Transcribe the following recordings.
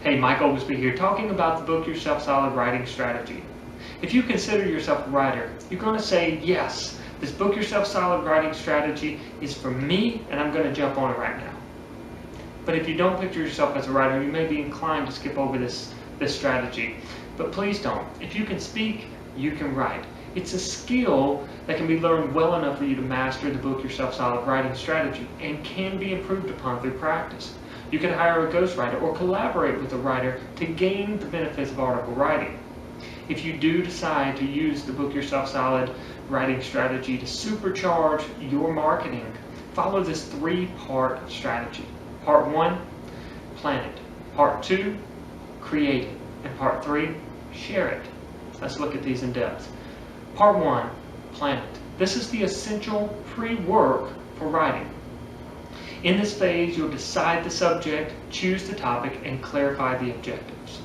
Hey, Mike Oglesby here, talking about the Book Yourself Solid Writing Strategy. If you consider yourself a writer, you're going to say, yes, this Book Yourself Solid Writing Strategy is for me, and I'm going to jump on it right now. But if you don't picture yourself as a writer, you may be inclined to skip over this strategy. But please don't. If you can speak, you can write. It's a skill that can be learned well enough for you to master the Book Yourself Solid Writing Strategy and can be improved upon through practice. You can hire a ghostwriter or collaborate with a writer to gain the benefits of article writing. If you do decide to use the Book Yourself Solid Writing Strategy to supercharge your marketing, follow this three-part strategy. Part 1, plan it. Part 2, create it. And Part 3, share it. Let's look at these in depth. Part 1, plan it. This is the essential pre-work for writing. In this phase, you'll decide the subject, choose the topic, and clarify the objectives.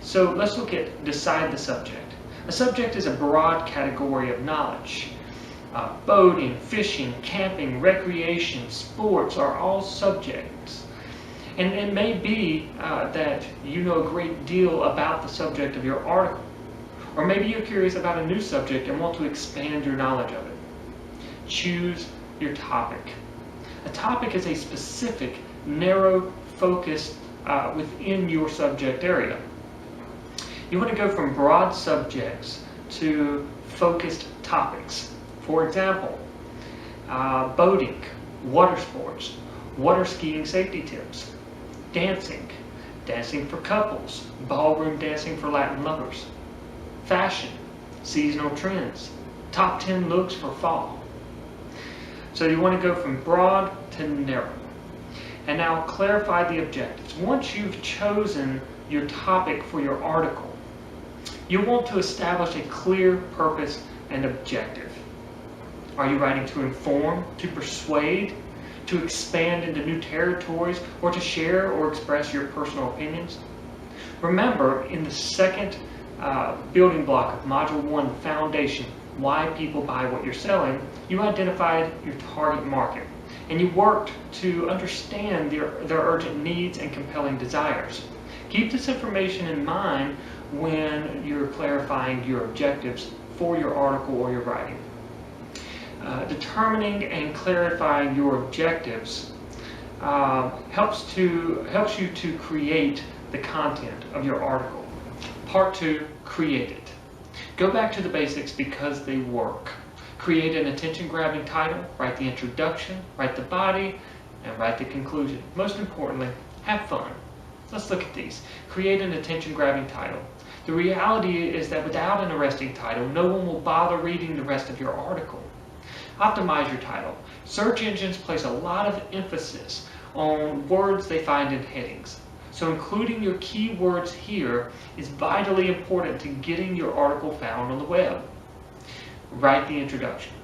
So let's look at decide the subject. A subject is a broad category of knowledge. Boating, fishing, camping, recreation, sports are all subjects. And it may be that you know a great deal about the subject of your article. Or maybe you're curious about a new subject and want to expand your knowledge of it. Choose your topic. A topic is a specific, narrow focus within your subject area. You want to go from broad subjects to focused topics. For example, boating, water sports, water skiing safety tips, dancing, dancing for couples, ballroom dancing for Latin lovers, fashion, seasonal trends, top 10 looks for fall. So you want to go from broad to narrow. And now clarify the objectives. Once you've chosen your topic for your article, you want to establish a clear purpose and objective. Are you writing to inform, to persuade, to expand into new territories, or to share or express your personal opinions? Remember, in the second building block of Module 1, Foundation, why people buy what you're selling, you identified your target market, and you worked to understand their urgent needs and compelling desires. Keep this information in mind when you're clarifying your objectives for your article or your writing. Determining and clarifying your objectives helps you to create the content of your article. Part 2, create it. Go back to the basics because they work. Create an attention-grabbing title, write the introduction, write the body, and write the conclusion. Most importantly, have fun. Let's look at these. Create an attention-grabbing title. The reality is that without an arresting title, no one will bother reading the rest of your article. Optimize your title. Search engines place a lot of emphasis on words they find in headings. So including your keywords here is vitally important to getting your article found on the web. Write the introduction.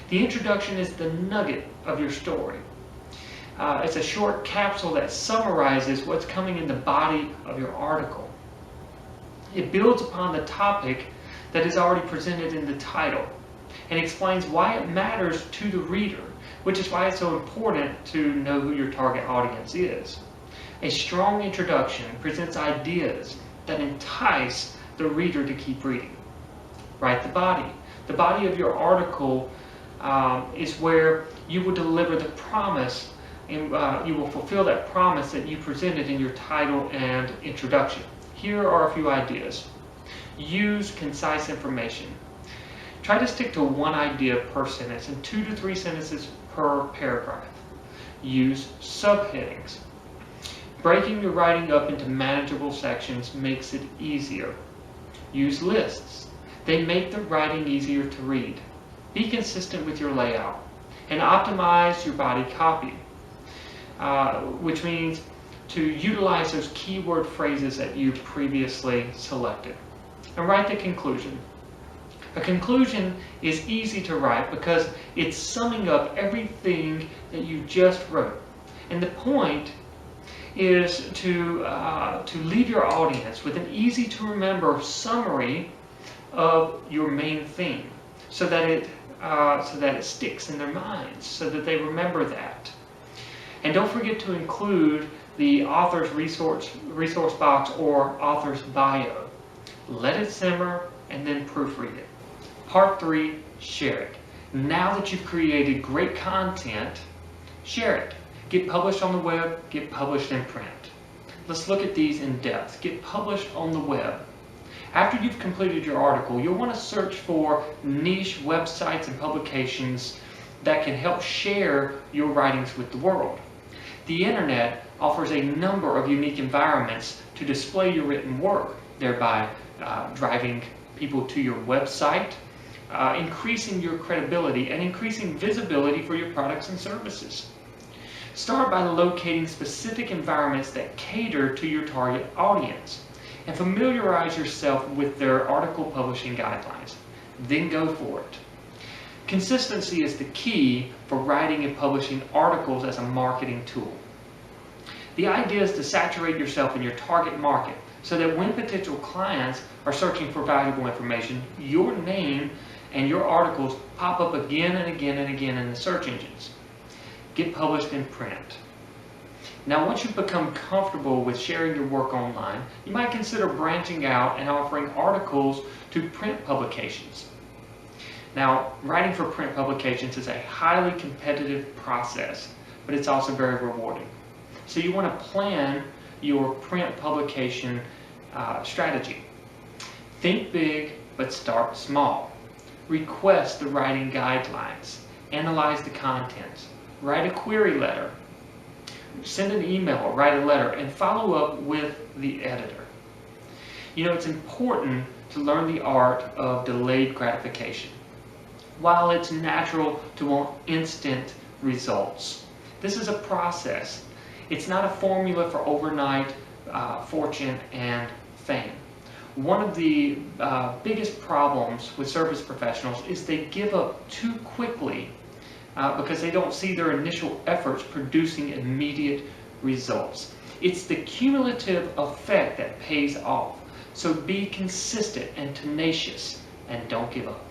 The introduction is the nugget of your story. It's a short capsule that summarizes what's coming in the body of your article. It builds upon the topic that is already presented in the title and explains why it matters to the reader, which is why it's so important to know who your target audience is. A strong introduction presents ideas that entice the reader to keep reading. Write the body. The body of your article is where you will deliver the promise, and you will fulfill that promise that you presented in your title and introduction. Here are a few ideas. Use concise information. Try to stick to one idea per sentence and 2 to 3 sentences per paragraph. Use subheadings. Breaking your writing up into manageable sections makes it easier. Use lists. They make the writing easier to read. Be consistent with your layout and optimize your body copy, which means to utilize those keyword phrases that you previously selected. And write the conclusion. A conclusion is easy to write because it's summing up everything that you just wrote. And the point is to leave your audience with an easy to remember summary of your main theme, so that it sticks in their minds, so that they remember that. And don't forget to include the author's resource box or author's bio. Let it simmer and then proofread it. Part 3, share it. Now that you've created great content, share it. Get published on the web, get published in print. Let's look at these in depth. Get published on the web. After you've completed your article, you'll want to search for niche websites and publications that can help share your writings with the world. The internet offers a number of unique environments to display your written work, thereby driving people to your website, increasing your credibility and increasing visibility for your products and services. Start by locating specific environments that cater to your target audience and familiarize yourself with their article publishing guidelines. Then go for it. Consistency is the key for writing and publishing articles as a marketing tool. The idea is to saturate yourself in your target market so that when potential clients are searching for valuable information, your name and your articles pop up again and again and again in the search engines. Get published in print. Now, once you've become comfortable with sharing your work online, you might consider branching out and offering articles to print publications. Now, writing for print publications is a highly competitive process, but it's also very rewarding. So you want to plan your print publication strategy. Think big, but start small. Request the writing guidelines. Analyze the contents. Write a query letter. Send an email or write a letter and follow up with the editor. You know, it's important to learn the art of delayed gratification. While it's natural to want instant results, this is a process. It's not a formula for overnight fortune and fame. One of the biggest problems with service professionals is they give up too quickly because they don't see their initial efforts producing immediate results. It's the cumulative effect that pays off. So be consistent and tenacious and don't give up.